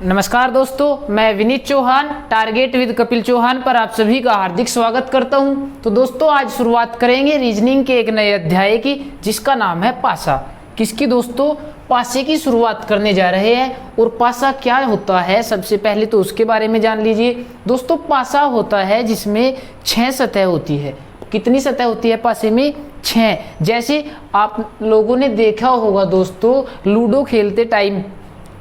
नमस्कार दोस्तों, मैं विनीत चौहान टारगेट विद कपिल चौहान पर आप सभी का हार्दिक स्वागत करता हूं। तो दोस्तों, आज शुरुआत करेंगे रीजनिंग के एक नए अध्याय की, जिसका नाम है पासा। किसकी दोस्तों? पासे की शुरुआत करने जा रहे हैं। और पासा क्या होता है, सबसे पहले तो उसके बारे में जान लीजिए। दोस्तों, पासा होता है जिसमें 6 सतह होती है। कितनी सतह होती है पासे में? 6। जैसे आप लोगों ने देखा होगा दोस्तों, लूडो खेलते टाइम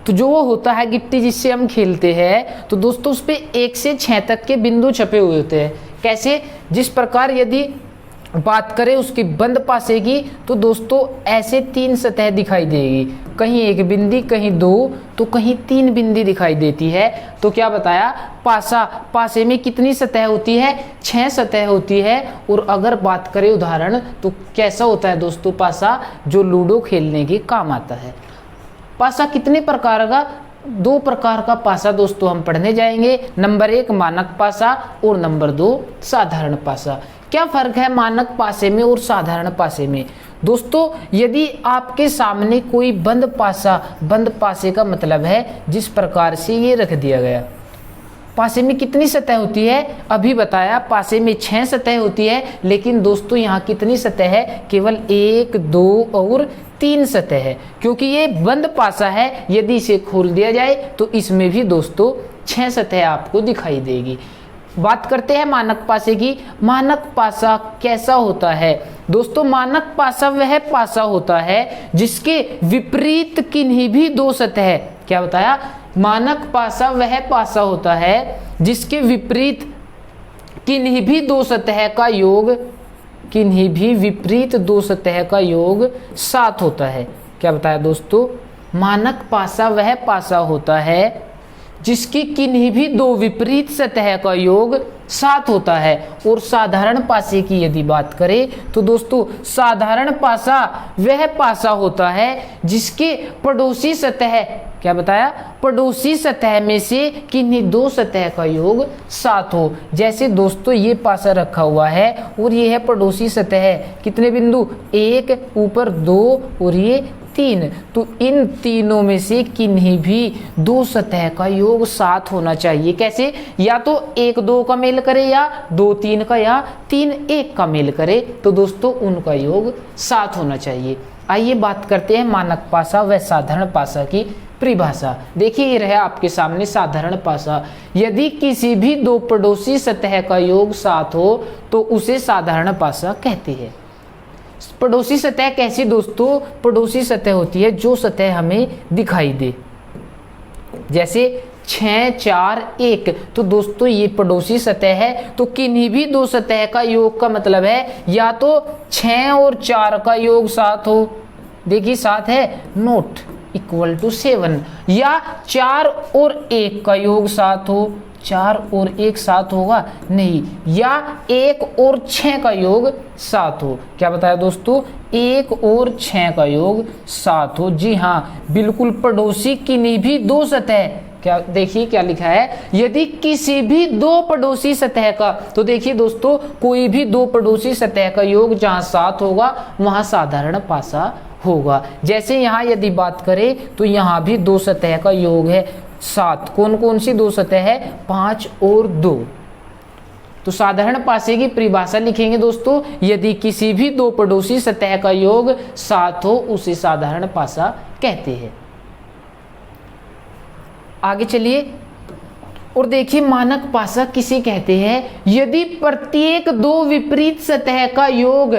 तो जो वो होता है गिट्टी जिससे हम खेलते हैं, तो दोस्तों उस पे 1 से 6 तक के बिंदु छपे हुए होते हैं। कैसे? जिस प्रकार यदि बात करें उसकी बंद पासे की, तो दोस्तों ऐसे 3 सतह दिखाई देगी। कहीं 1 बिंदी, कहीं 2, तो कहीं 3 बिंदी दिखाई देती है। तो क्या बताया? पासे में कितनी सतह होती है? 6 सतह होती है। और अगर बात करें उदाहरण, तो कैसा होता है दोस्तों पासा? जो लूडो खेलने के काम आता है। पासा कितने प्रकार का? 2 प्रकार का पासा दोस्तों हम पढ़ने जाएंगे। नंबर 1 मानक पासा और नंबर 2 साधारण पासा। क्या फर्क है मानक पासे में और साधारण पासे में? दोस्तों, यदि आपके सामने कोई बंद पासे का मतलब है जिस प्रकार से ये रख दिया गया। पासे में कितनी सतह होती है? अभी बताया पासे में 6 सतह होती है। लेकिन दोस्तों यहाँ कितनी सतह है? केवल 1, 2 और 3 सतह है, क्योंकि ये बंद पासा है। यदि इसे खोल दिया जाए तो इसमें भी दोस्तों 6 सतह आपको दिखाई देगी। बात करते हैं मानक पासे की। मानक पासा कैसा होता है? दोस्तों, मानक पासा वह पासा होता है जिसके विपरीत किन्हीं भी 2 सतह। क्या बताया? मानक पासा वह पासा होता है जिसके विपरीत किन्हीं भी 2 सतह का योग, किन्हीं भी विपरीत 2 सतह का योग 7 होता है। क्या बताया दोस्तों? मानक पासा वह पासा होता है जिसकी किन्हीं भी 2 विपरीत सतह का योग 7 होता है। और साधारण पासे की यदि बात करें, तो दोस्तों साधारण पासा वह पासा होता है जिसके पड़ोसी सतह, क्या बताया? पड़ोसी सतह में से किन्हीं 2 सतह का योग 7 हो। जैसे दोस्तों ये पासा रखा हुआ है और ये है पड़ोसी सतह। कितने बिंदु? 1, ऊपर 2 और ये 3। तो इन तीनों में से किन्हीं भी 2 सतह का योग 7 होना चाहिए। कैसे? या तो 1, 2 का मेल करे, या 2, 3 का, या 3, 1 का मेल करे। तो दोस्तों उनका योग 7 होना चाहिए। आइए बात करते हैं मानक पासा व साधारण पासा की परिभाषा। देखिए ये रहा आपके सामने साधारण पासा। यदि किसी भी 2 पड़ोसी सतह का योग 7 हो तो उसे साधारण पासा कहते हैं। पड़ोसी सतह कैसी दोस्तों? पड़ोसी सतह होती है जो सतह हमें दिखाई दे। जैसे 6, 4, 1, तो दोस्तों ये पड़ोसी सतह है। तो किन्हीं भी 2 सतह का योग का मतलब है या तो 6 और 4 का योग 7 हो। देखिए 7 है, नोट इक्वल टू 7, या 4 और 1 का योग 7 हो। 4 और 1 7 होगा नहीं, या 1 और 6 का योग 7 हो। क्या बताया दोस्तों? 1 और 6 का योग 7 हो। जी हाँ, बिल्कुल पड़ोसी किन्हीं भी 2 सतह। क्या देखिए क्या लिखा है? यदि किसी भी 2 पड़ोसी सतह का, तो देखिए दोस्तों कोई भी 2 पड़ोसी सतह का योग जहां 7 होगा वहां साधारण पासा होगा। जैसे यहाँ यदि बात करें तो यहाँ भी 2 सतह का योग है 7। कौन कौन सी 2 सतह है? 5 और 2। तो साधारण पासे की परिभाषा लिखेंगे दोस्तों, यदि किसी भी 2 पड़ोसी सतह का योग 7 हो उसे साधारण पासा कहते हैं। आगे चलिए और देखिए मानक पासा किसे कहते हैं? यदि प्रत्येक 2 विपरीत सतह का योग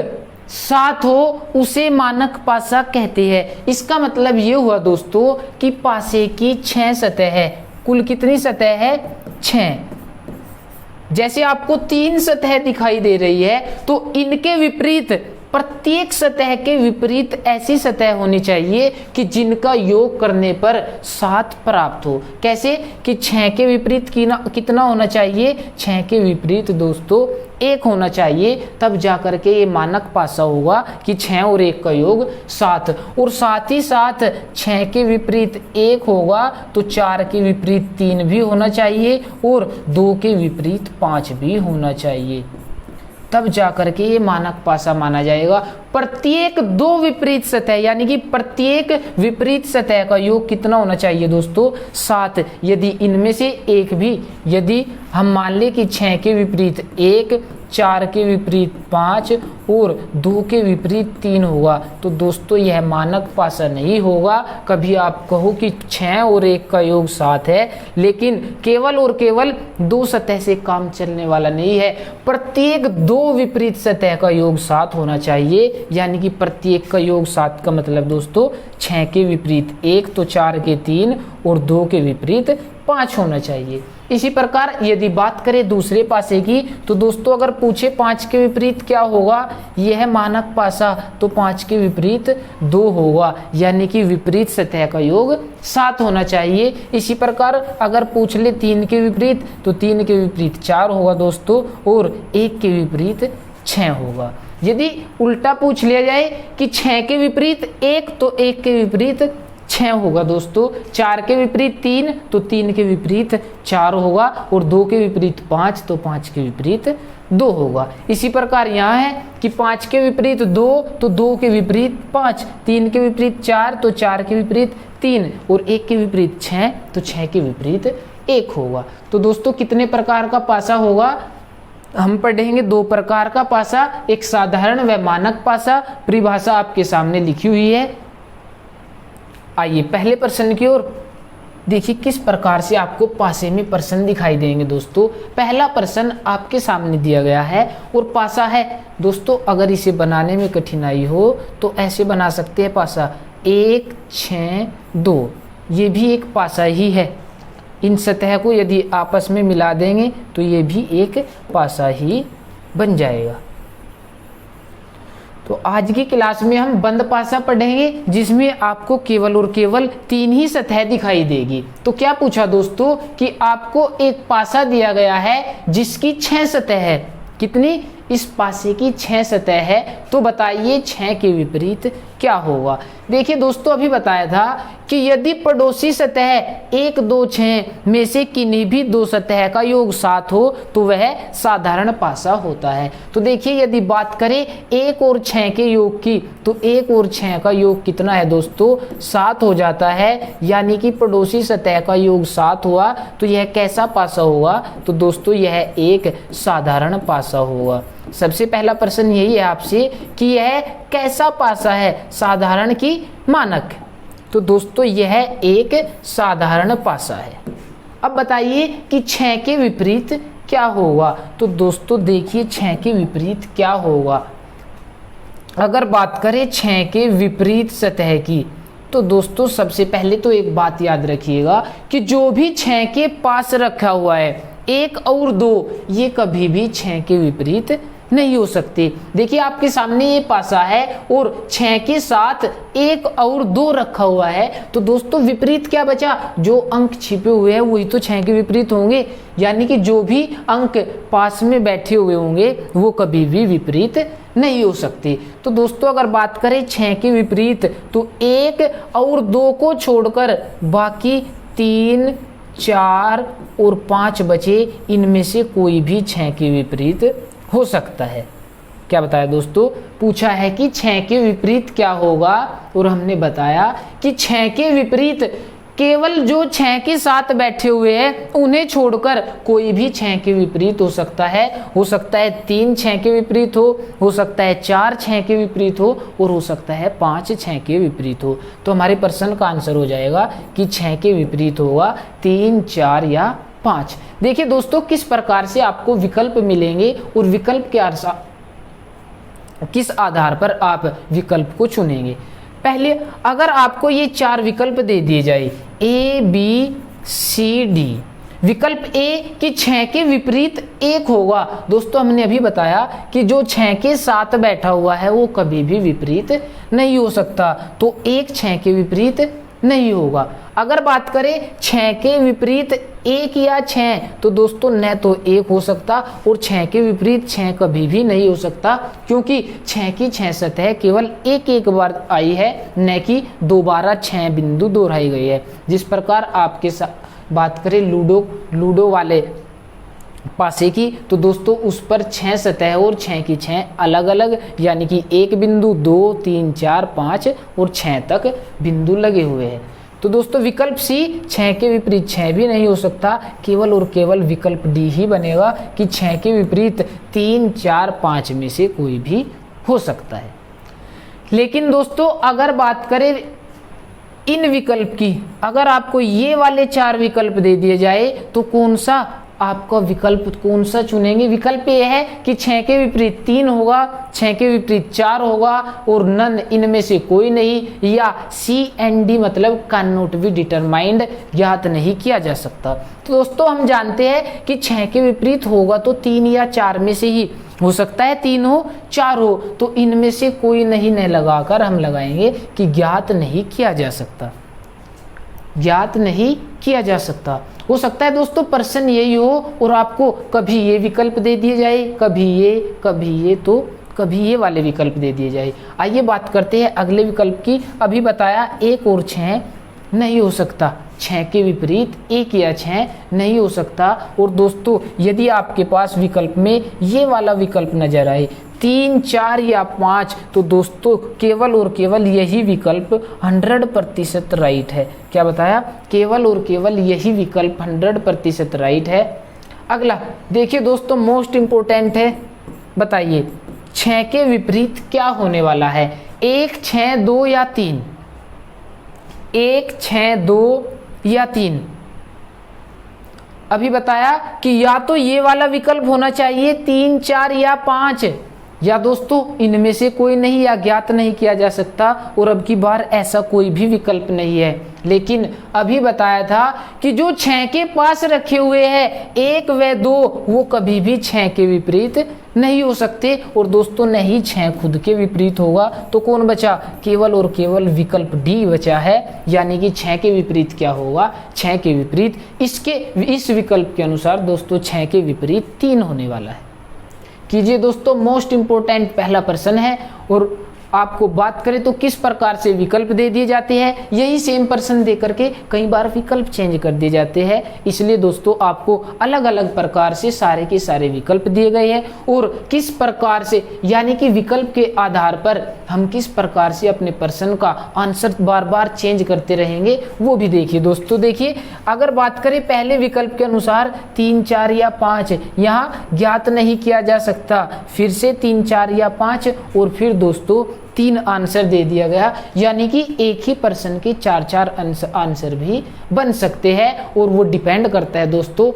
7 हो उसे मानक पासा कहते हैं। इसका मतलब ये हुआ दोस्तों कि पासे की 6 सतह है। कुल कितनी सतह है? 6। जैसे आपको 3 सतह दिखाई दे रही है, तो इनके विपरीत प्रत्येक सतह के विपरीत ऐसी सतह होनी चाहिए कि जिनका योग करने पर 7 प्राप्त हो। कैसे? कि 6 के विपरीत कितना होना चाहिए? 6 के विपरीत दोस्तों 1 होना चाहिए, तब जाकर के ये मानक पासा होगा कि 6 और 1 का योग 7। और साथ ही साथ 6 के विपरीत 1 होगा तो 4 के विपरीत 3 भी होना चाहिए और 2 के विपरीत 5 भी होना चाहिए। तब जाकर के ये मानक पासा माना जाएगा। प्रत्येक दो विपरीत सतह यानी कि प्रत्येक विपरीत सतह का योग कितना होना चाहिए दोस्तों? 7। यदि इनमें से एक भी, यदि हम मान लें कि 6 के विपरीत 1, 4 के विपरीत 5 और 2 के विपरीत 3 होगा तो दोस्तों यह मानक पासा नहीं होगा। कभी आप कहो कि 6 और 1 का योग 7 है, लेकिन केवल और केवल दो सतह से काम चलने वाला नहीं है। प्रत्येक दो विपरीत सतह का योग 7 होना चाहिए, यानी कि प्रत्येक का योग 7 का मतलब दोस्तों 6 के विपरीत 1 तो 4 के 3 और 2 के विपरीत 5 होना चाहिए। इसी प्रकार यदि बात करें दूसरे पासे की तो दोस्तों अगर पूछे 5 के विपरीत क्या होगा, यह मानक पासा, तो 5 के विपरीत 2 होगा, यानी कि विपरीत सतह का योग 7 होना चाहिए। इसी प्रकार अगर पूछ ले 3 के विपरीत तो 3 के विपरीत 4 होगा दोस्तों और 1 के विपरीत 6 होगा। यदि उल्टा पूछ लिया जाए कि 6 के विपरीत 1 तो 1 के विपरीत 6 होगा दोस्तों, 4 के विपरीत 3 तो 3 के विपरीत 4 होगा और 2 के विपरीत 5 तो 5 के विपरीत 2 होगा। इसी प्रकार यहाँ है कि 5 के विपरीत 2 तो 2 के विपरीत 5, 3 के विपरीत 4 तो 4 के विपरीत 3 और 1 के विपरीत 6 तो 6 के विपरीत 1 होगा। तो दोस्तों कितने प्रकार का पासा होगा? हम पढ़ेंगे 2 प्रकार का पासा, एक साधारण व मानक पासा। परिभाषा आपके सामने लिखी हुई है। आइए पहले प्रश्न की ओर देखिए किस प्रकार से आपको पासे में प्रश्न दिखाई देंगे दोस्तों। पहला प्रश्न आपके सामने दिया गया है और पासा है दोस्तों। अगर इसे बनाने में कठिनाई हो तो ऐसे बना सकते हैं पासा 1, 6, 2, ये भी एक पासा ही है। इन सतह को यदि आपस में मिला देंगे तो ये भी एक पासा ही बन जाएगा। तो आज की क्लास में हम बंद पासा पढ़ेंगे जिसमें आपको केवल और केवल 3 ही सतह दिखाई देगी। तो क्या पूछा दोस्तों कि आपको एक पासा दिया गया है जिसकी 6 सतह है। कितनी? इस पासे की 6 सतह है। तो बताइए 6 के विपरीत क्या होगा? देखिए दोस्तों अभी बताया था कि यदि पड़ोसी सतह 1, 2, 6 में से किन्हीं भी 2 सतह का योग 7 हो तो वह साधारण पासा होता है। तो देखिए यदि बात करें 1 और 6 के योग की तो 1 और 6 का योग कितना है दोस्तों? 7 हो जाता है, यानी कि पड़ोसी सतह का योग 7 हुआ। तो यह कैसा पासा होगा? तो दोस्तों यह एक साधारण पासा होगा। सबसे पहला प्रश्न यही है आपसे कि यह कैसा पासा है, साधारण की मानक? तो दोस्तों यह एक साधारण पासा है। अब बताइए कि 6 के विपरीत क्या होगा? तो दोस्तों देखिए 6 के विपरीत क्या होगा। अगर बात करें 6 के विपरीत सतह की तो दोस्तों सबसे पहले तो एक बात याद रखिएगा कि जो भी 6 के पास रखा हुआ है 1 और 2 ये कभी भी 6 के विपरीत नहीं हो सकते। देखिए आपके सामने ये पासा है और 6 के साथ 1 और 2 रखा हुआ है। तो दोस्तों विपरीत क्या बचा? जो अंक छिपे हुए हैं वही तो 6 के विपरीत होंगे, यानी कि जो भी अंक पास में बैठे हुए होंगे वो कभी भी विपरीत नहीं हो सकते। तो दोस्तों अगर बात करें 6 के विपरीत तो 1 और 2 को छोड़कर बाकी 3, 4 और 5 बचे, इनमें से कोई भी 6 के विपरीत हो सकता है। क्या बताया दोस्तों? पूछा है कि 6 के विपरीत क्या होगा और हमने बताया कि 6 के विपरीत केवल जो 6 के साथ बैठे हुए हैं उन्हें छोड़कर कोई भी 6 के विपरीत हो सकता है। हो सकता है 3 6 के विपरीत हो सकता है 4 6 के विपरीत हो और हो सकता है 5 6 के विपरीत हो। तो हमारे प्रश्न का आंसर हो जाएगा कि 6 के विपरीत होगा 3, 4 या 5। देखिए दोस्तों किस प्रकार से आपको विकल्प मिलेंगे और विकल्प के किस आधार पर आप विकल्प को चुनेंगे। पहले अगर आपको ये 4 विकल्प दे दिए जाए A, B, C, D, विकल्प ए कि 6 के विपरीत 1 होगा। दोस्तों हमने अभी बताया कि जो 6 के साथ बैठा हुआ है वो कभी भी विपरीत नहीं हो सकता, तो 1 6 के विपरीत नहीं होगा। अगर बात करें 6 के विपरीत 1 या 6 तो दोस्तों न तो 1 हो सकता और 6 के विपरीत 6 कभी भी नहीं हो सकता, क्योंकि 6 की 6 सतह केवल एक बार आई है, न कि दोबारा 6 बिंदु दोहराई गई है। जिस प्रकार आपके साथ बात करें लूडो वाले पासे की, तो दोस्तों उस पर 6 सतह और 6 की 6 अलग अलग, यानी कि 1 बिंदु, 2, 3, 4, 5 और 6 तक बिंदु लगे हुए हैं। तो दोस्तों विकल्प सी 6 के विपरीत 6 भी नहीं हो सकता, केवल और केवल विकल्प डी ही बनेगा कि 6 के विपरीत 3, 4, 5 में से कोई भी हो सकता है। लेकिन दोस्तों अगर बात करें इन विकल्प की, अगर आपको ये वाले 4 विकल्प दे दिए जाए तो कौन सा आपका विकल्प कौन सा चुनेंगे? विकल्प ये है कि 6 के विपरीत 3 होगा, 6 के विपरीत 4 होगा और नन इनमें से कोई नहीं, या सी एंड डी मतलब कैन नॉट बी डिटरमाइंड, ज्ञात नहीं किया जा सकता। तो दोस्तों हम जानते हैं कि 6 के विपरीत होगा तो 3 या 4 में से ही हो सकता है, 3 हो 4 हो, तो इनमें से कोई नहीं न लगाकर हम लगाएंगे कि ज्ञात नहीं किया जा सकता, ज्ञात नहीं किया जा सकता। हो सकता है दोस्तों प्रश्न यही हो और आपको कभी ये विकल्प दे दिए जाए, कभी ये तो कभी ये वाले विकल्प दे दिए जाए। आइए बात करते हैं अगले विकल्प की। अभी बताया 1 और 6 नहीं हो सकता, 6 के विपरीत 1 या 6 नहीं हो सकता। और दोस्तों यदि आपके पास विकल्प में ये वाला विकल्प नजर आए 3, 4 या 5, तो दोस्तों केवल और केवल यही विकल्प 100% राइट है। क्या बताया? केवल और केवल यही विकल्प 100% राइट है। अगला देखिए दोस्तों, मोस्ट इंपोर्टेंट है, बताइए 6 के विपरीत क्या होने वाला है? 1, 6, 2 या 3? 1, 6, 2 या 3? अभी बताया कि या तो ये वाला विकल्प होना चाहिए 3, 4 या 5, या दोस्तों इनमें से कोई नहीं, या ज्ञात नहीं किया जा सकता। और अब की बार ऐसा कोई भी विकल्प नहीं है। लेकिन अभी बताया था कि जो 6 के पास रखे हुए हैं 1 व 2, वो कभी भी 6 के विपरीत नहीं हो सकते। और दोस्तों नहीं 6 खुद के विपरीत होगा तो कौन बचा? केवल और केवल विकल्प डी बचा है, यानी कि 6 के विपरीत क्या होगा? 6 के विपरीत इस विकल्प के अनुसार दोस्तों 6 के विपरीत 3 होने वाला है। कीजिए दोस्तों, मोस्ट इंपोर्टेंट पहला प्रश्न है। और आपको बात करें तो किस प्रकार से विकल्प दे दिए जाते हैं, यही सेम प्रश्न दे करके कई बार विकल्प चेंज कर दिए जाते हैं। इसलिए दोस्तों आपको अलग अलग प्रकार से सारे के सारे विकल्प दिए गए हैं और किस प्रकार से, यानी कि विकल्प के आधार पर हम किस प्रकार से अपने प्रश्न का आंसर बार बार चेंज करते रहेंगे वो भी देखिए। दोस्तों देखिए, अगर बात करें पहले विकल्प के अनुसार 3, 4 या 5, यहाँ ज्ञात नहीं किया जा सकता, फिर से 3, 4 या 5 और फिर दोस्तों 3 आंसर दे दिया गया, यानी कि एक ही प्रश्न के 4-4 आंसर भी बन सकते हैं। और वो डिपेंड करता है दोस्तों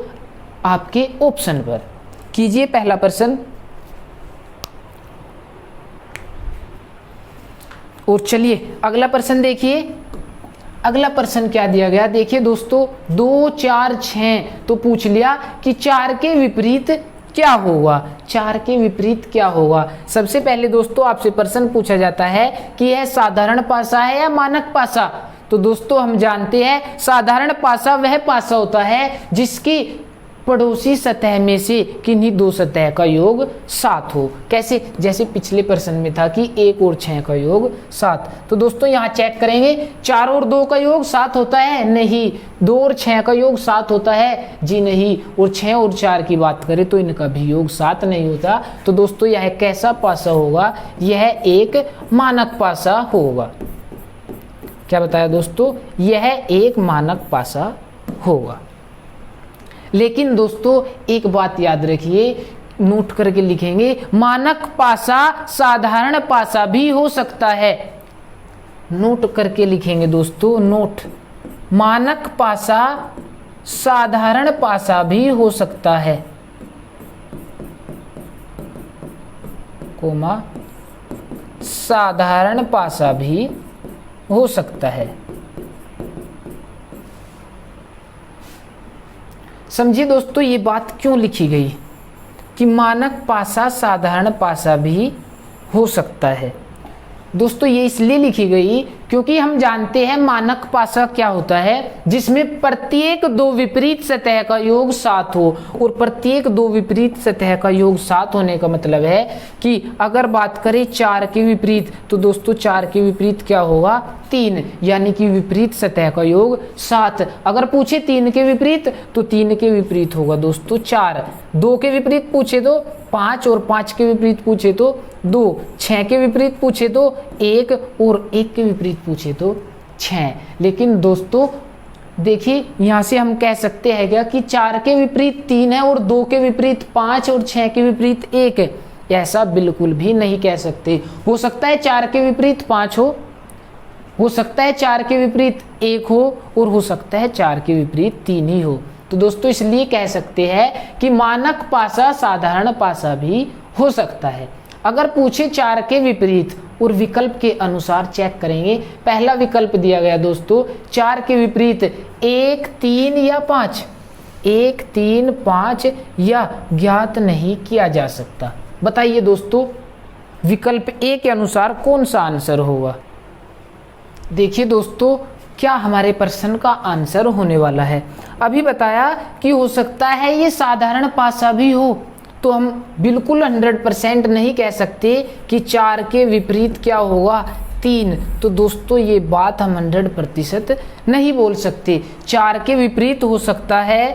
आपके ऑप्शन पर। कीजिए पहला प्रश्न और चलिए अगला प्रश्न देखिए। अगला प्रश्न क्या दिया गया देखिए दोस्तों, 2, 4, 6 तो पूछ लिया कि 4 के विपरीत क्या होगा? 4 के विपरीत क्या होगा? सबसे पहले दोस्तों आपसे प्रश्न पूछा जाता है कि यह साधारण पासा है या मानक पासा। तो दोस्तों हम जानते हैं साधारण पासा वह पासा होता है जिसकी पड़ोसी सतह में से किन्हीं 2 सतह का योग 7 हो। कैसे? जैसे पिछले प्रश्न में था कि 1 और 6 का योग 7। तो दोस्तों यहाँ चेक करेंगे 4 और 2 का योग 7 होता है? नहीं। 2 और 6 का योग 7 होता है? जी नहीं। और 6 और 4 की बात करें तो इनका भी योग 7 नहीं होता। तो दोस्तों यह कैसा पासा होगा? यह एक मानक पासा होगा। क्या बताया दोस्तों? यह एक मानक पासा होगा। लेकिन दोस्तों एक बात याद रखिए, नोट करके लिखेंगे, मानक पासा साधारण पासा भी हो सकता है। नोट करके लिखेंगे दोस्तों, नोट, मानक पासा साधारण पासा भी हो सकता है, कोमा साधारण पासा भी हो सकता है। समझिए दोस्तों ये बात क्यों लिखी गई कि मानक पासा साधारण पासा भी हो सकता है। दोस्तों ये इसलिए लिखी गई क्योंकि हम जानते हैं मानक पासा क्या होता है, जिसमें प्रत्येक दो विपरीत सतह का योग 7 हो, और प्रत्येक दो विपरीत सतह का योग 7 होने का मतलब है कि अगर बात करें 4 के विपरीत, तो दोस्तों 4 के विपरीत क्या होगा 3, यानी कि विपरीत सतह का योग 7। अगर पूछे 3 के विपरीत तो 3 के विपरीत होगा दोस्तों 4, 2 के विपरीत पूछे तो 5, और 5 के विपरीत पूछे तो 2, 6 के विपरीत पूछे तो 1, और 1 के विपरीत पूछे तो 6। लेकिन दोस्तों देखिए यहाँ से हम कह सकते हैं क्या कि 4 के विपरीत 3 है और 2 के विपरीत 5 और 6 के विपरीत 1 है? ऐसा बिल्कुल भी नहीं कह सकते। हो सकता है 4 के विपरीत 5 हो सकता है 4 के विपरीत 1 हो, और हो सकता है 4 के विपरीत 3 ही हो। तो दोस्तों इसलिए कह सकते हैं कि मानक पासा साधारण पासा भी हो सकता है। अगर पूछे 4 के विपरीत और विकल्प के अनुसार चेक करेंगे। पहला विकल्प दिया गया दोस्तों 4 के विपरीत 1, 3 या 5, 1, 3, 5 या ज्ञात नहीं किया जा सकता। बताइए दोस्तों विकल्प ए के अनुसार कौन सा आंसर होगा? देखिए दोस्तों क्या हमारे प्रश्न का आंसर होने वाला है। अभी बताया कि हो सकता है ये साधारण पासा भी हो, तो हम बिल्कुल 100% नहीं कह सकते कि 4 के विपरीत क्या होगा 3। तो दोस्तों ये बात हम 100% नहीं बोल सकते। 4 के विपरीत हो सकता है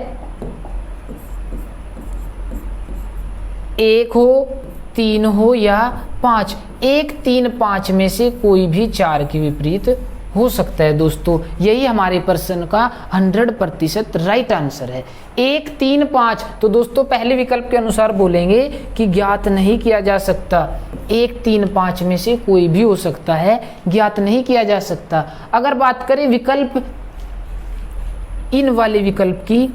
1 हो, 3 हो या 5। 1, 3, 5 में से कोई भी 4 के विपरीत हो सकता है दोस्तों। यही हमारे प्रश्न का 100% राइट आंसर है, 1, 3, 5। तो दोस्तों पहले विकल्प के अनुसार बोलेंगे कि ज्ञात नहीं किया जा सकता। 1, 3, 5 में से कोई भी हो सकता है, ज्ञात नहीं किया जा सकता। अगर बात करें विकल्प इन वाले विकल्प की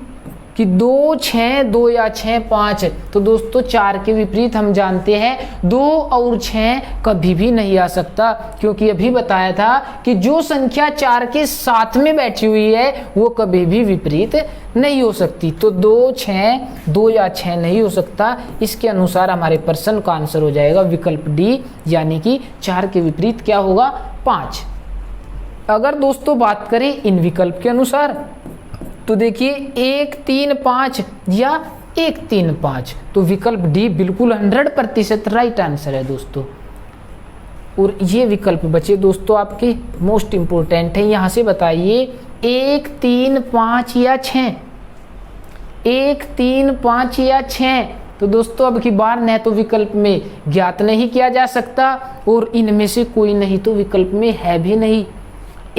कि 2, 6, 2 या 6, 5, तो दोस्तों 4 के विपरीत हम जानते हैं 2 और 6 कभी भी नहीं आ सकता, क्योंकि अभी बताया था कि जो संख्या 4 के साथ में बैठी हुई है वो कभी भी विपरीत नहीं हो सकती। तो 2, 6, 2 या 6 नहीं हो सकता। इसके अनुसार हमारे प्रश्न का आंसर हो जाएगा विकल्प डी, यानी कि 4 के विपरीत क्या होगा 5। अगर दोस्तों बात करें इन विकल्प के अनुसार, तो देखिए 1, 3, 5 या 1, 3, 5, तो विकल्प डी बिल्कुल 100% राइट आंसर है दोस्तों। और ये विकल्प बचे दोस्तों आपके मोस्ट इंपोर्टेंट है। यहां से बताइए 1, 3, 5 या 6, 1, 3, 5 या 6। तो दोस्तों अब की बार न तो विकल्प में ज्ञात नहीं किया जा सकता और इनमें से कोई नहीं तो विकल्प में है भी नहीं।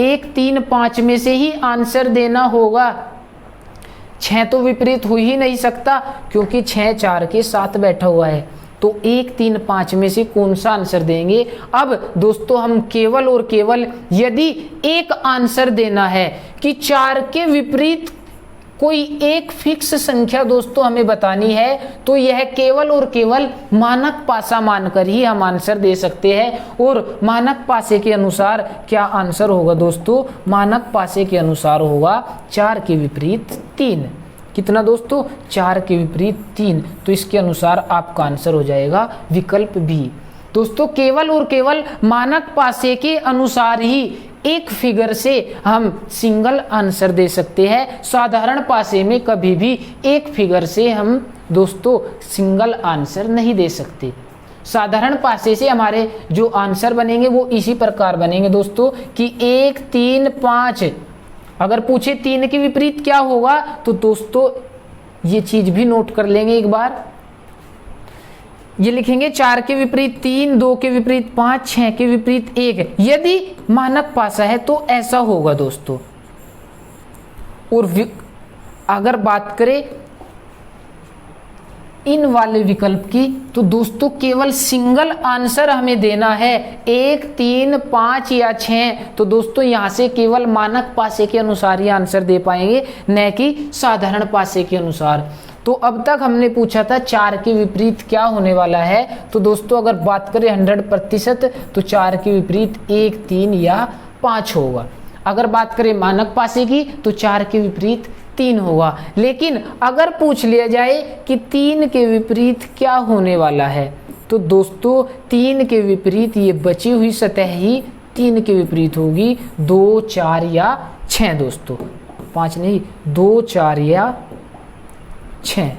1, 3, 5 में से ही आंसर देना होगा। 6 तो विपरीत हो ही नहीं सकता, क्योंकि 6 4 के साथ बैठा हुआ है। तो 1, 3, 5 में से कौन सा आंसर देंगे? अब दोस्तों हम केवल और केवल यदि एक आंसर देना है कि 4 के विपरीत कोई एक फिक्स संख्या दोस्तों हमें बतानी है, तो यह केवल और केवल मानक पासा मानकर ही हम आंसर दे सकते हैं। और मानक पासे के अनुसार क्या आंसर होगा दोस्तों? मानक पासे के अनुसार होगा 4 के विपरीत 3। कितना दोस्तों? 4 के विपरीत 3। तो इसके अनुसार आपका आंसर हो जाएगा विकल्प बी। दोस्तों केवल और केवल मानक पासे के अनुसार ही एक फिगर से हम सिंगल आंसर दे सकते हैं। साधारण पासे में कभी भी एक फिगर से हम दोस्तों सिंगल आंसर नहीं दे सकते। साधारण पासे से हमारे जो आंसर बनेंगे वो इसी प्रकार बनेंगे दोस्तों कि 1, 3, 5। अगर पूछे 3 के विपरीत क्या होगा, तो दोस्तों ये चीज भी नोट कर लेंगे एक बार। ये लिखेंगे 4 के विपरीत 3, 2 के विपरीत 5, 6 के विपरीत 1। यदि मानक पासा है तो ऐसा होगा दोस्तों। और अगर बात करें इन वाले विकल्प की, तो दोस्तों केवल सिंगल आंसर हमें देना है 1, 3, 5 या 6। तो दोस्तों यहां से केवल मानक पासे के अनुसार ही आंसर दे पाएंगे, न कि साधारण पासे के अनुसार। तो अब तक हमने पूछा था 4 के विपरीत क्या होने वाला है। तो दोस्तों अगर बात करें 100% तो 4 के विपरीत 1, 3 या 5 होगा। अगर बात करें मानक पासे की तो 4 के विपरीत 3 होगा। लेकिन अगर पूछ लिया जाए कि 3 के विपरीत क्या होने वाला है, तो दोस्तों 3 के विपरीत ये बची हुई सतह ही 3 के विपरीत होगी 2, 4 या 6 दोस्तों, 5 नहीं, 2, 4 या 6।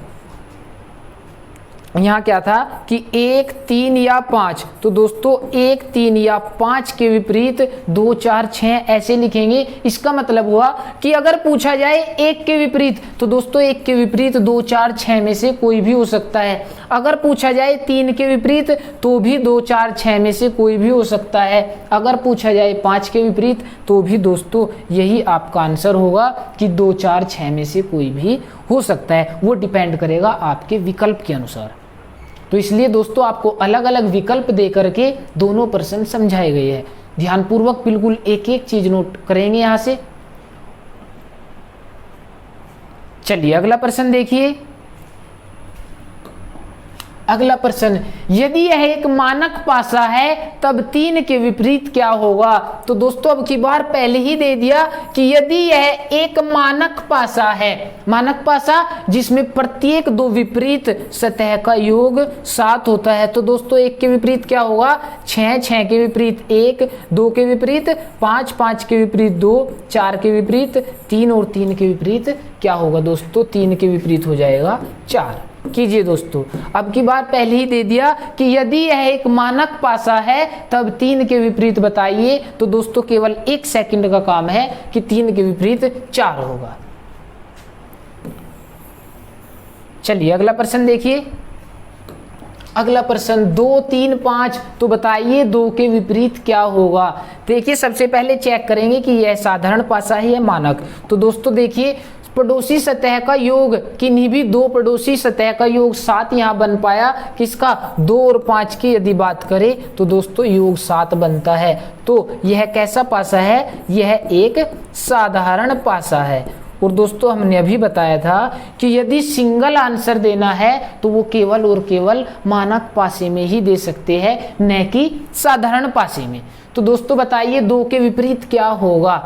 यहाँ क्या था कि 1, 3 या 5, तो दोस्तों 1, 3 या 5 के विपरीत 2, 4, 6 ऐसे लिखेंगे। इसका मतलब हुआ कि अगर पूछा जाए 1 के विपरीत, तो दोस्तों 1 के विपरीत 2, 4, 6 में से कोई भी हो सकता है। अगर पूछा जाए 3 के विपरीत, तो भी 2, 4, 6 में से कोई भी हो सकता है। अगर पूछा जाए 5 के विपरीत, तो भी दोस्तों यही आपका आंसर होगा कि 2, 4, 6 में से कोई भी हो सकता है। वो डिपेंड करेगा आपके विकल्प के अनुसार। तो इसलिए दोस्तों आपको अलग अलग विकल्प दे करके दोनों प्रश्न समझाए गए हैं। ध्यानपूर्वक बिल्कुल एक एक चीज नोट करेंगे यहां से। चलिए अगला प्रश्न देखिए। अगला प्रश्न, यदि यह एक मानक पासा है तब 3 के विपरीत क्या होगा। तो दोस्तों अब की बार पहले ही दे दिया कि यदि यह एक मानक पासा है, मानक पासा जिसमें प्रत्येक 2 विपरीत सतह का योग 7 होता है, तो दोस्तों 1 के विपरीत क्या होगा 6, 6 के विपरीत 1, 2 के विपरीत 5, 5 के विपरीत 2, 4 के विपरीत 3 और 3 के विपरीत क्या होगा दोस्तों 3 के विपरीत हो जाएगा 4। कीजिए दोस्तों, अब की बार पहले ही दे दिया कि यदि यह एक मानक पासा है तब 3 के विपरीत बताइए। तो दोस्तों केवल 1 सेकंड का काम है कि 3 के विपरीत 4 होगा। चलिए अगला प्रश्न देखिए। अगला प्रश्न 2, 3, 5, तो बताइए 2 के विपरीत क्या होगा। देखिए सबसे पहले चेक करेंगे कि यह साधारण पासा है या मानक। तो दोस्तों देखिए पड़ोसी सतह का योग, किन्हीं भी 2 पड़ोसी सतह का योग 7 यहाँ बन पाया। किसका 2 और 5 की यदि बात करें तो दोस्तों योग 7 बनता है। तो यह कैसा पासा है, यह एक साधारण पासा है। और दोस्तों हमने अभी बताया था कि यदि सिंगल आंसर देना है तो वो केवल और केवल मानक पासे में ही दे सकते हैं, न कि साधारण पासे में। तो दोस्तों बताइए 2 के विपरीत क्या होगा।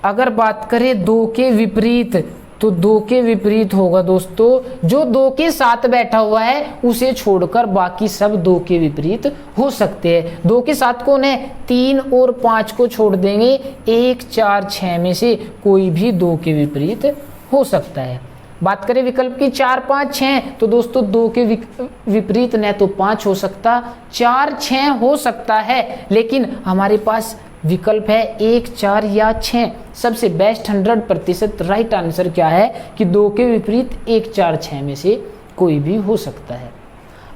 अगर बात करें 2 के विपरीत, तो 2 के विपरीत होगा दोस्तों जो 2 के साथ बैठा हुआ है उसे छोड़कर बाकी सब 2 के विपरीत हो सकते हैं। 2 के साथ कौन है, 3 और 5 को छोड़ देंगे, 1, 4, 6 में से कोई भी 2 के विपरीत हो सकता है। बात करें विकल्प की 4, 5, 6, तो दोस्तों 2 के विपरीत न तो 5 हो सकता, 4, 6 हो सकता है, लेकिन हमारे पास विकल्प है 1, 4 या 6। सबसे बेस्ट 100% राइट आंसर क्या है कि 2 के विपरीत 1, 4, 6 में से कोई भी हो सकता है।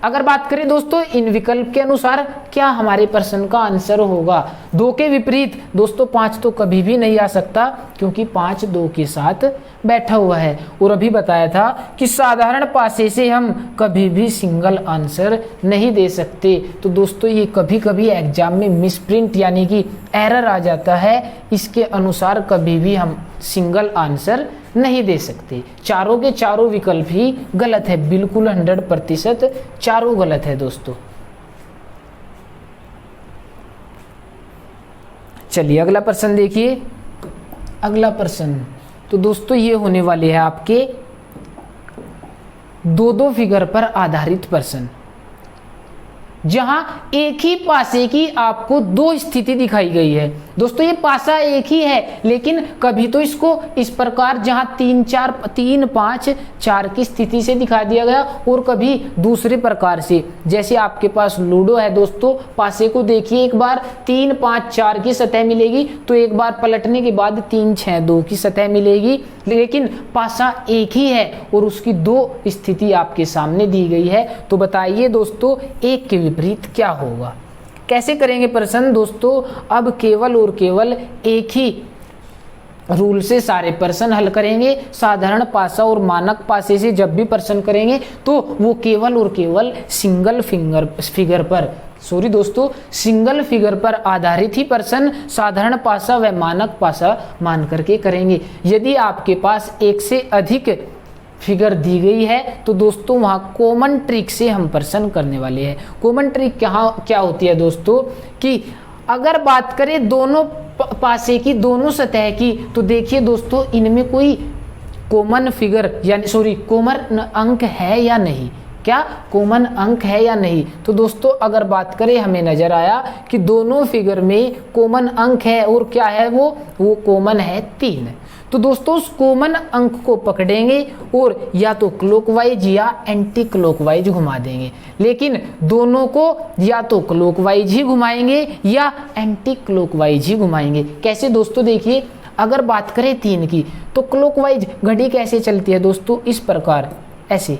अगर बात करें दोस्तों इन विकल्प के अनुसार क्या हमारे प्रश्न का आंसर होगा। 2 के विपरीत दोस्तों 5 तो कभी भी नहीं आ सकता, क्योंकि 5 2 के साथ बैठा हुआ है। और अभी बताया था कि साधारण पासे से हम कभी भी सिंगल आंसर नहीं दे सकते। तो दोस्तों ये कभी कभी एग्जाम में मिसप्रिंट यानी कि एरर आ जाता है, इसके अनुसार कभी भी हम सिंगल आंसर नहीं दे सकते। चारों के चारों विकल्प ही गलत है, बिल्कुल 100% चारों गलत है दोस्तों। चलिए अगला प्रश्न देखिए। अगला प्रश्न तो दोस्तों ये होने वाले हैं आपके 2-2 फिगर पर आधारित प्रश्न, जहां एक ही पासे की आपको 2 स्थिति दिखाई गई है। दोस्तों ये पासा एक ही है, लेकिन कभी तो इसको इस प्रकार जहां 3, 5, 4 की स्थिति से दिखा दिया गया, और कभी दूसरे प्रकार से। जैसे आपके पास लूडो है दोस्तों, पासे को देखिए एक बार 3, 5, 4 की सतह मिलेगी, तो एक बार पलटने के बाद 3, 6, 2 की सतह मिलेगी, लेकिन पासा एक ही है और उसकी 2 स्थिति आपके सामने दी गई है। तो बताइए दोस्तों एक के विपरीत क्या होगा। कैसे करेंगे प्रश्न दोस्तों, अब केवल और केवल एक ही रूल से सारे प्रश्न हल करेंगे। साधारण पासा और मानक पासे से जब भी प्रश्न करेंगे तो वो केवल और केवल सिंगल फिगर पर आधारित ही प्रश्न साधारण पासा व मानक पासा मान करके करेंगे। यदि आपके पास एक से अधिक फिगर दी गई है तो दोस्तों वहां कॉमन ट्रिक से हम प्रश्न करने वाले हैं। कॉमन ट्रिक क्या होती है दोस्तों कि अगर बात करें दोनों पासे की, दोनों सतह की, तो देखिए दोस्तों इनमें कोई कॉमन फिगर यानी कॉमन अंक है या नहीं। क्या कॉमन अंक है या नहीं। तो दोस्तों अगर बात करें, हमें नजर आया कि दोनों फिगर में कॉमन अंक है और क्या है वो कॉमन है 3। तो दोस्तों उस कॉमन अंक को पकड़ेंगे और या तो क्लॉकवाइज या एंटी क्लॉकवाइज घुमा देंगे, लेकिन दोनों को या तो क्लॉकवाइज ही घुमाएंगे या एंटी क्लॉकवाइज ही घुमाएंगे। कैसे दोस्तों, देखिए अगर बात करें 3 की तो क्लॉकवाइज घड़ी कैसे चलती है दोस्तों, इस प्रकार ऐसे।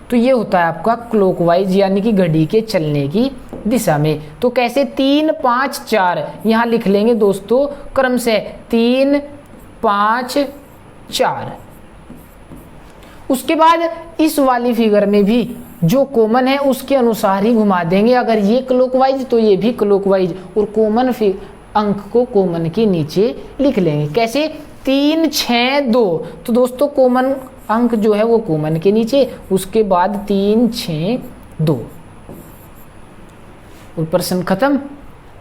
तो ये होता है आपका क्लॉकवाइज यानी कि घड़ी के चलने की दिशा में। तो कैसे 3 5 4 यहां लिख लेंगे दोस्तों क्रम से 3 5 4। उसके बाद इस वाली फिगर में भी जो कॉमन है उसके अनुसार ही घुमा देंगे। अगर ये क्लॉकवाइज तो ये भी क्लॉकवाइज, और कॉमन अंक को कॉमन के नीचे लिख लेंगे। कैसे 3 6 2। तो दोस्तों कॉमन अंक जो है वो कॉमन के नीचे, उसके बाद 3 6 2 और प्रश्न खत्म।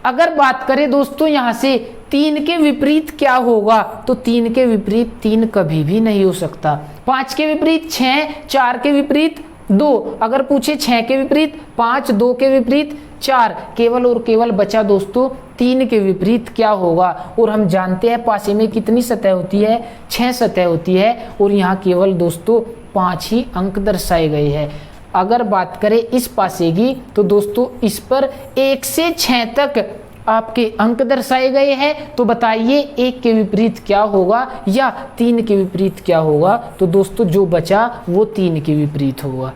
अगर बात करें दोस्तों यहां से 3 के विपरीत क्या होगा, तो 3 के विपरीत 3 कभी भी नहीं हो सकता। 5 के विपरीत 6, 4 के विपरीत 2, अगर पूछे 6 के विपरीत 5, 2 के विपरीत 4, केवल और केवल बचा दोस्तों 3 के विपरीत क्या होगा। और हम जानते हैं पासे में कितनी सतह होती है, 6 सतह होती है, और यहाँ केवल दोस्तों 5 ही अंक दर्शाए गए हैं। अगर बात करें इस पासे की तो दोस्तों इस पर 1 से 6 तक आपके अंक दर्शाए गए हैं। तो बताइए 1 के विपरीत क्या होगा या 3 के विपरीत क्या होगा। तो दोस्तों जो बचा वो 3 के विपरीत होगा।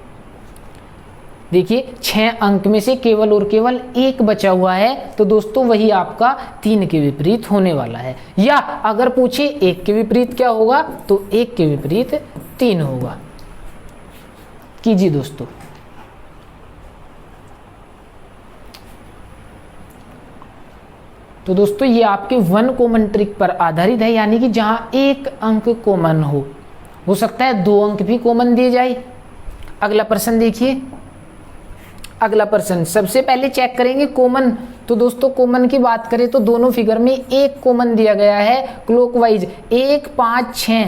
देखिए 6 अंक में से केवल और केवल 1 बचा हुआ है, तो दोस्तों वही आपका 3 के विपरीत होने वाला है। या अगर पूछे 1 के विपरीत क्या होगा, तो 1 के विपरीत 3 होगा। कीजिए दोस्तों। तो दोस्तों ये आपके 1 कॉमन ट्रिक पर आधारित है, यानी कि जहां 1 अंक कॉमन हो सकता है 2 अंक भी कॉमन दिए जाए। अगला प्रश्न देखिए। अगला प्रश्न सबसे पहले चेक करेंगे कॉमन। तो दोस्तों कॉमन की बात करें तो दोनों फिगर में 1 कॉमन दिया गया है क्लॉकवाइज, 1 5 6।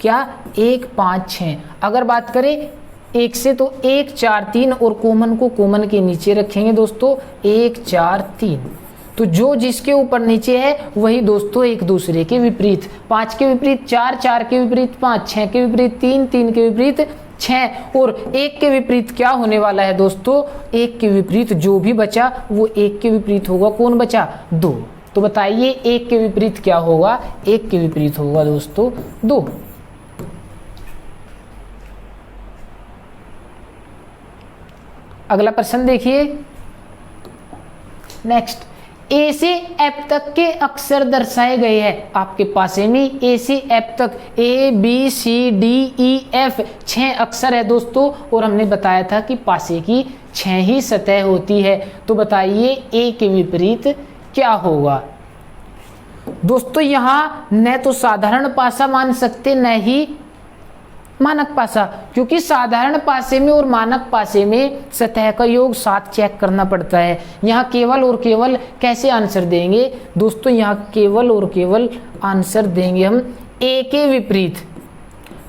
क्या 1 5 6। अगर बात करें 1 से तो 1 4 3, और कॉमन को कॉमन के नीचे रखेंगे दोस्तों 1 4 3। तो जो जिसके ऊपर नीचे है वही दोस्तों एक दूसरे के विपरीत। 5 के विपरीत 4, 4 के विपरीत 5, 6 के विपरीत 3, 3 के विपरीत 6, और 1 के विपरीत क्या होने वाला है दोस्तों, 1 के विपरीत जो भी बचा वो 1 के विपरीत होगा। कौन बचा, 2। तो बताइए 1 के विपरीत क्या होगा, 1 के विपरीत होगा दोस्तों 2। अगला प्रश्न देखिए नेक्स्ट। ए से एफ तक के अक्षर दर्शाए गए हैं आपके पासे में। ए से एफ तक A B C D E F 6 अक्षर है दोस्तों, और हमने बताया था कि पासे की 6 ही सतह होती है। तो बताइए ए के विपरीत क्या होगा। दोस्तों यहाँ न तो साधारण पासा मान सकते न ही मानक पासा, क्योंकि साधारण पासे में और मानक पासे में सतह का योग 7 चेक करना पड़ता है। यहाँ केवल और केवल कैसे आंसर देंगे दोस्तों, यहाँ केवल और केवल आंसर देंगे हम ए के विपरीत।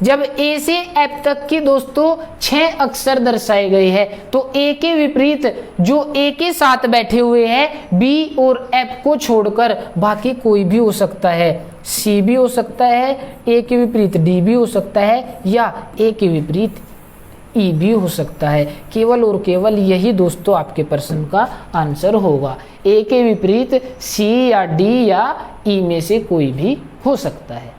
जब ए से एफ तक की दोस्तों 6 अक्षर दर्शाए गए हैं, तो ए के विपरीत जो ए के साथ बैठे हुए हैं बी और एफ को छोड़कर बाकी कोई भी हो सकता है। सी भी हो सकता है, ए के विपरीत डी भी हो सकता है, या ए के विपरीत ई भी हो सकता है। केवल और केवल यही दोस्तों आपके प्रश्न का आंसर होगा। ए के विपरीत सी या डी या ई में से कोई भी हो सकता है।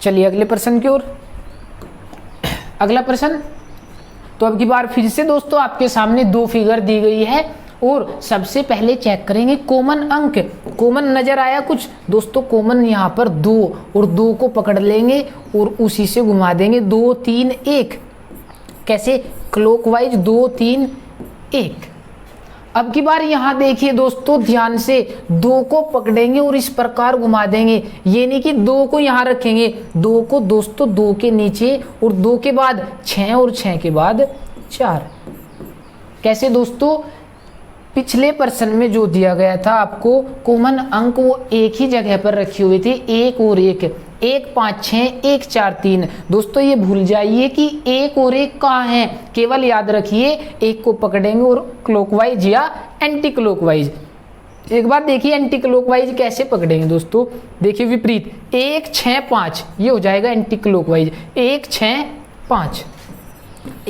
चलिए अगले प्रश्न की ओर। अगला प्रश्न, तो अब की बार फिर से दोस्तों आपके सामने 2 फिगर दी गई है, और सबसे पहले चेक करेंगे कॉमन अंक। कॉमन नजर आया कुछ दोस्तों, कॉमन यहाँ पर 2, और 2 को पकड़ लेंगे और उसी से घुमा देंगे 2 3 1। कैसे, क्लॉकवाइज 2 3 1। अब की बार यहाँ देखिए दोस्तों ध्यान से, 2 को पकड़ेंगे और इस प्रकार घुमा देंगे। ये नहीं कि 2 को यहाँ रखेंगे, 2 को दोस्तों 2 के नीचे, और 2 के बाद 6 और 6 के बाद 4। कैसे दोस्तों, पिछले प्रश्न में जो दिया गया था आपको कॉमन अंक वो एक ही जगह पर रखे हुए थे, एक और एक, 1 5 6 1 4 3। दोस्तों ये भूल जाइए कि एक और एक कहाँ है, केवल याद रखिए एक को पकड़ेंगे और क्लॉकवाइज या एंटी क्लॉकवाइज। एक बार देखिए एंटी क्लॉकवाइज कैसे पकड़ेंगे दोस्तों, देखिए विपरीत 1 6 5 ये हो जाएगा एंटी क्लॉकवाइज, 1 6 5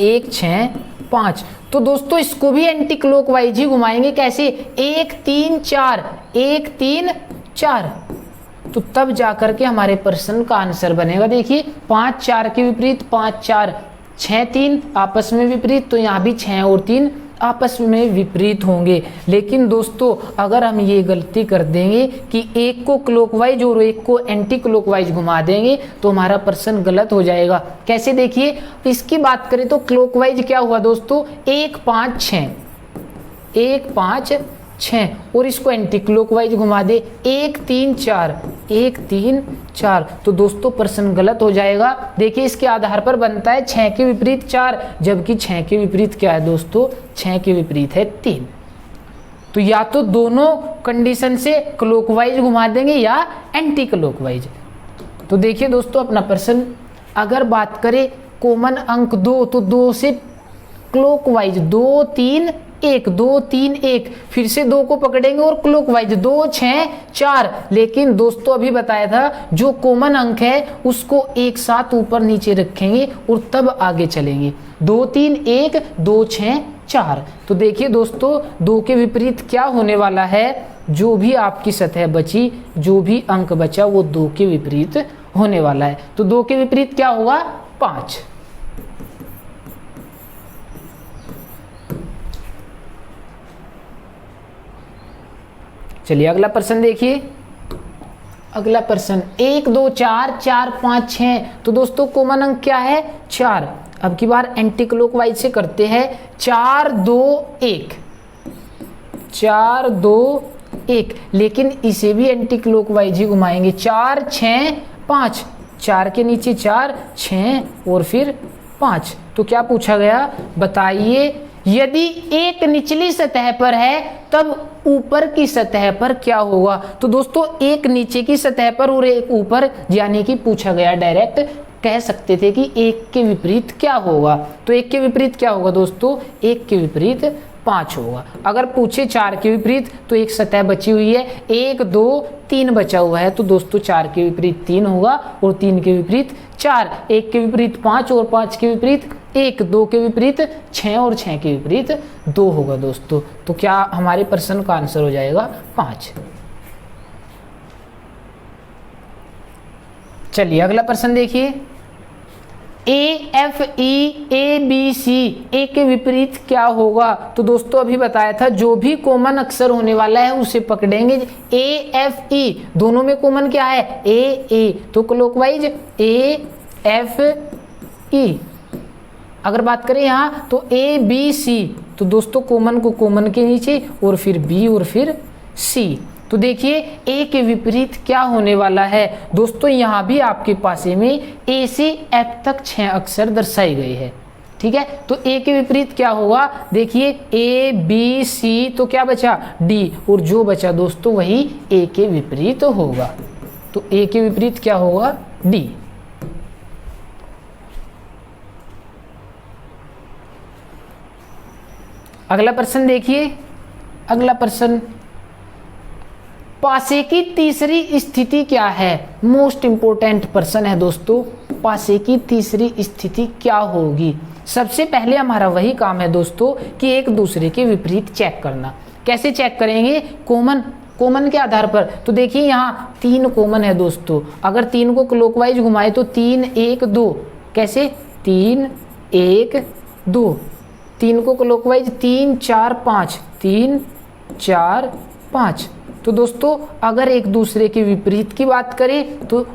1 6 5। तो दोस्तों इसको भी एंटी क्लॉकवाइज ही घुमाएंगे, कैसे 1 3 4 1 3 4। तो तब जाकर के हमारे प्रश्न का आंसर बनेगा। देखिए 5 4 के विपरीत 5 4 6 3 आपस में विपरीत, तो यहाँ भी 6 और 3 आपस में विपरीत होंगे। लेकिन दोस्तों अगर हम ये गलती कर देंगे कि एक को क्लॉकवाइज और एक को एंटी क्लॉकवाइज घुमा देंगे तो हमारा प्रश्न गलत हो जाएगा। कैसे, देखिए इसकी बात करें तो क्लॉकवाइज क्या हुआ दोस्तों 1 5 6 1 5 6 और इसको एंटी क्लॉकवाइज घुमा दे 1 3 4 1 3 4, तो दोस्तों प्रश्न गलत हो जाएगा। देखिए इसके आधार पर बनता है 6 के विपरीत 4, जबकि 6 के विपरीत क्या है दोस्तों, 6 के विपरीत है 3। तो या तो दोनों कंडीशन से क्लॉकवाइज घुमा देंगे या एंटी क्लॉकवाइज। तो देखिए दोस्तों अपना प्रश्न, अगर बात करें कॉमन अंक 2 तो 2 से क्लॉकवाइज 2 3 1 2 3 1, फिर से 2 को पकड़ेंगे और क्लॉकवाइज 2 6 4। लेकिन दोस्तों अभी बताया था जो कॉमन अंक है उसको एक साथ ऊपर नीचे रखेंगे और तब आगे चलेंगे, 2 3 1 2 6 4। तो देखिए दोस्तों 2 के विपरीत क्या होने वाला है, जो भी आपकी सतह बची, जो भी अंक बचा वो 2 के विपरीत होने वाला है। तो 2 के विपरीत क्या होगा 5। चलिए अगला प्रश्न देखिए। अगला प्रश्न 1 2 4 4 5 6। तो दोस्तों कॉमन अंक क्या है 4। अब की बार एंटी क्लॉकवाइज से करते हैं, 4 2 1 4 2 1, लेकिन इसे भी एंटी क्लॉकवाइज ही घुमाएंगे, 4 6 5, 4 के नीचे 4 6 और फिर 5। तो क्या पूछा गया, बताइए यदि एक निचली सतह पर है तब ऊपर की सतह पर क्या होगा। तो दोस्तों एक नीचे की सतह पर और एक ऊपर, यानी कि पूछा गया डायरेक्ट, कह सकते थे कि एक के विपरीत क्या होगा। तो एक के विपरीत क्या होगा दोस्तों, एक के विपरीत 5 होगा। अगर पूछे 4 के विपरीत तो एक सतह बची हुई है, 1 2 3 बचा हुआ है, तो दोस्तों 4 के विपरीत 3 होगा और 3 के विपरीत 4, 1 के विपरीत 5 और 5 के विपरीत 1, 2 के विपरीत 6 और 6 के विपरीत 2 होगा दोस्तों। तो क्या हमारे प्रश्न का आंसर हो जाएगा 5। चलिए अगला प्रश्न देखिए, AFE ए के विपरीत क्या होगा। तो दोस्तों अभी बताया था जो भी कॉमन अक्षर होने वाला है उसे पकड़ेंगे, AFE दोनों में कॉमन क्या है AA, तो क्लॉकवाइज AFE। अगर बात करें यहाँ तो ABC, तो दोस्तों कॉमन को कॉमन के नीचे और फिर B और फिर C। तो देखिए A के विपरीत क्या होने वाला है दोस्तों, यहाँ भी आपके पास में A से F तक 6 अक्षर दर्शाए गए हैं, ठीक है। तो A के विपरीत क्या होगा, देखिए ABC, तो क्या बचा D, और जो बचा दोस्तों वही A के विपरीत होगा। तो A के विपरीत क्या होगा D। अगला प्रश्न देखिए। अगला प्रश्न, पासे की तीसरी स्थिति क्या है। मोस्ट इंपोर्टेंट प्रश्न है दोस्तों, पासे की तीसरी स्थिति क्या होगी। सबसे पहले हमारा वही काम है दोस्तों कि एक दूसरे के विपरीत चेक करना। कैसे चेक करेंगे, कॉमन के आधार पर। तो देखिए यहाँ 3 कॉमन है दोस्तों, अगर 3 को क्लॉकवाइज घुमाए तो 3 1 2, कैसे 3 1 2, 3 को क्लॉकवाइज 3 4 5, 3 4 5। तो दोस्तों अगर एक दूसरे के विपरीत की बात करें तो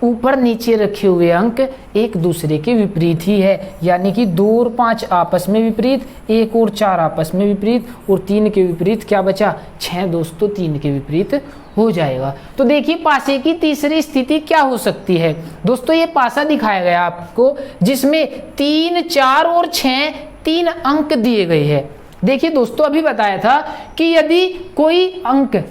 ऊपर नीचे रखे हुए अंक एक दूसरे के विपरीत ही है, यानी कि 2 और 5 आपस में विपरीत, 1 और 4 आपस में विपरीत, और 3 के विपरीत क्या बचा 6 दोस्तों, 3 के विपरीत हो जाएगा। तो देखिए पासे की तीसरी स्थिति क्या हो सकती है दोस्तों, ये पासा दिखाया गया आपको जिसमें 3 4 और 6 3 अंक दिए गए हैं। देखिए दोस्तों, अभी बताया था कि यदि कोई अंक,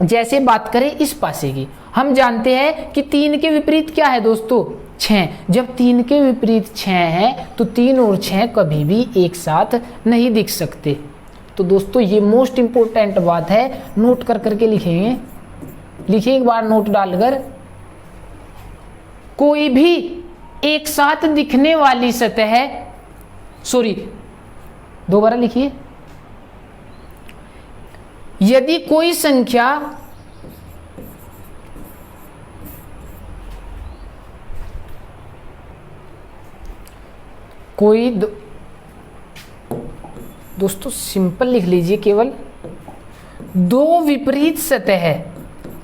जैसे बात करें इस पासे की, हम जानते हैं कि 3 के विपरीत क्या है दोस्तों, 6। जब 3 के विपरीत 6 है तो 3 और 6 कभी भी एक साथ नहीं दिख सकते। तो दोस्तों ये मोस्ट इंपोर्टेंट बात है, नोट कर करके लिखेंगे, लिखिए एक बार नोट डालकर। कोई भी एक साथ दिखने वाली सतह, सॉरी दोबारा लिखिए, यदि कोई संख्या दोस्तों सिंपल लिख लीजिए, केवल 2 विपरीत सतह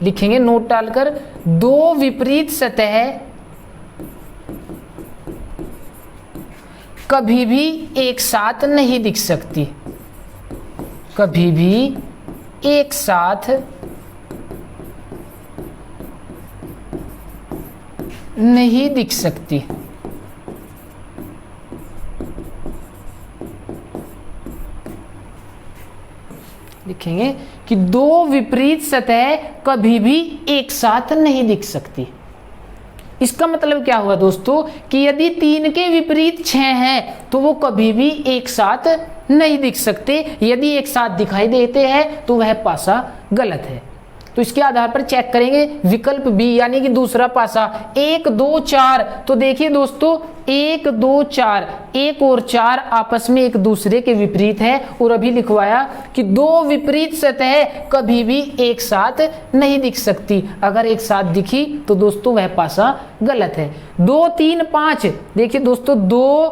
लिखेंगे नोट डालकर, 2 विपरीत सतह कभी भी एक साथ नहीं दिख सकती, कभी भी एक साथ नहीं दिख सकती। लिखेंगे कि 2 विपरीत सतह कभी भी एक साथ नहीं दिख सकती। इसका मतलब क्या हुआ दोस्तों कि यदि 3 के विपरीत 6 है तो वो कभी भी एक साथ नहीं दिख सकते। यदि एक साथ दिखाई देते हैं तो वह पासा गलत है। तो इसके आधार पर चेक करेंगे विकल्प बी यानी कि दूसरा पासा 1 2 4। तो देखिए दोस्तों 1 2 4, 1 और 4 आपस में एक दूसरे के विपरीत है, और अभी लिखवाया कि 2 विपरीत सतह कभी भी एक साथ नहीं दिख सकती। अगर एक साथ दिखी तो दोस्तों वह पासा गलत है। 2 3 5, देखिए दोस्तों 2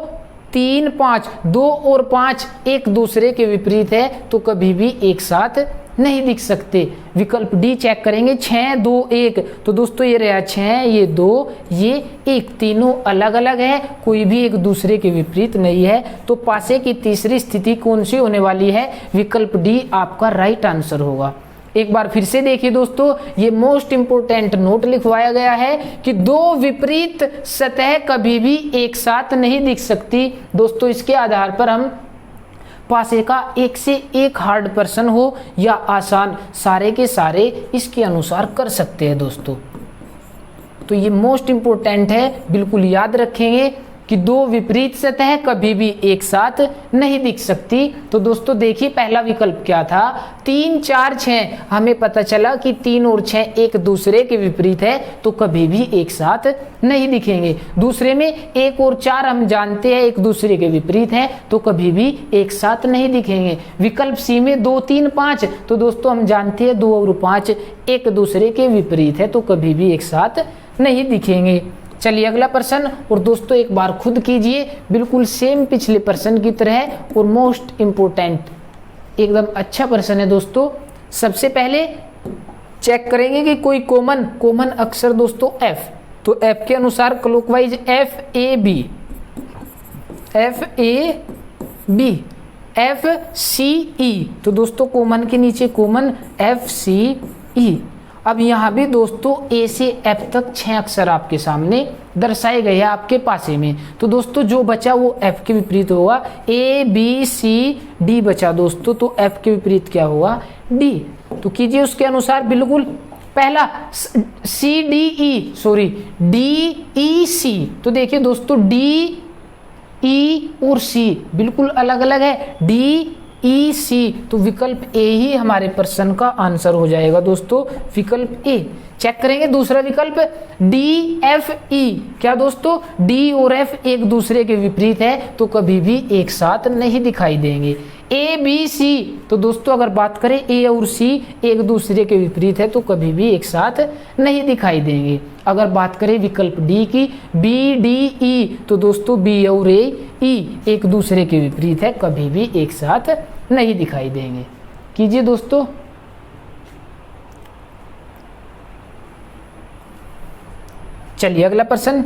3 5, 2 और 5 एक दूसरे के विपरीत है तो कभी भी एक साथ नहीं दिख सकते। विकल्प डी चेक करेंगे 6 2 1। तो दोस्तों ये रहा 6, ये 2, ये 1, तीनों अलग अलग है, कोई भी एक दूसरे के विपरीत नहीं है। तो पासे की तीसरी स्थिति कौन सी होने वाली है? विकल्प डी आपका राइट आंसर होगा। एक बार फिर से देखिए दोस्तों, ये मोस्ट इंपोर्टेंट नोट लिखवाया गया है कि 2 विपरीत सतह कभी भी एक साथ नहीं दिख सकती। दोस्तों इसके आधार पर हम पासे का एक से एक हार्ड प्रश्न हो या आसान, सारे के सारे इसके अनुसार कर सकते हैं दोस्तों। तो ये मोस्ट इंपोर्टेंट है, बिल्कुल याद रखेंगे कि 2 विपरीत सतह कभी भी एक साथ नहीं दिख सकती। तो दोस्तों देखिए पहला विकल्प क्या था, 3 4 6। हमें पता चला कि 3 और 6 एक दूसरे के विपरीत है तो कभी भी एक साथ नहीं दिखेंगे। दूसरे में 1 और 4 हम जानते हैं एक दूसरे के विपरीत है तो कभी भी एक साथ नहीं दिखेंगे। विकल्प सी में 2 3 5, तो दोस्तों हम जानते हैं 2 और 5 एक दूसरे के विपरीत है तो कभी भी एक साथ नहीं दिखेंगे। चलिए अगला प्रश्न, और दोस्तों एक बार खुद कीजिए, बिल्कुल सेम पिछले प्रश्न की तरह और मोस्ट इंपोर्टेंट एकदम अच्छा प्रश्न है दोस्तों। सबसे पहले चेक करेंगे कि कोई कॉमन अक्षर दोस्तों F, तो F के अनुसार क्लॉकवाइज FAB, FCE। तो दोस्तों कॉमन के नीचे कॉमन FCE। अब यहाँ भी दोस्तों A से F तक 6 अक्षर आपके सामने दर्शाए गए हैं आपके पासे में। तो दोस्तों जो बचा वो F के विपरीत होगा, A B C D बचा दोस्तों, तो F के विपरीत क्या होगा? D। तो कीजिए उसके अनुसार, बिल्कुल पहला D E C। तो देखिए दोस्तों D E और C बिल्कुल अलग अलग है, D E C। तो विकल्प ए ही हमारे प्रश्न का आंसर हो जाएगा दोस्तों, विकल्प ए। चेक करेंगे दूसरा विकल्प D F E। क्या दोस्तों D और F एक दूसरे के विपरीत है तो कभी भी एक साथ नहीं दिखाई देंगे। A B C, तो दोस्तों अगर बात करें A और C एक दूसरे के विपरीत है तो कभी भी एक साथ नहीं दिखाई देंगे। अगर बात करें विकल्प D की B D E, तो दोस्तों B और E एक दूसरे के विपरीत है, कभी भी एक साथ नहीं दिखाई देंगे। कीजिए दोस्तों। चलिए अगला प्रश्न।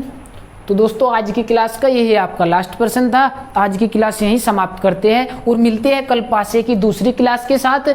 तो दोस्तों आज की क्लास का यही आपका लास्ट प्रश्न था। आज की क्लास यहीं समाप्त करते हैं और मिलते हैं कल पासे की दूसरी क्लास के साथ।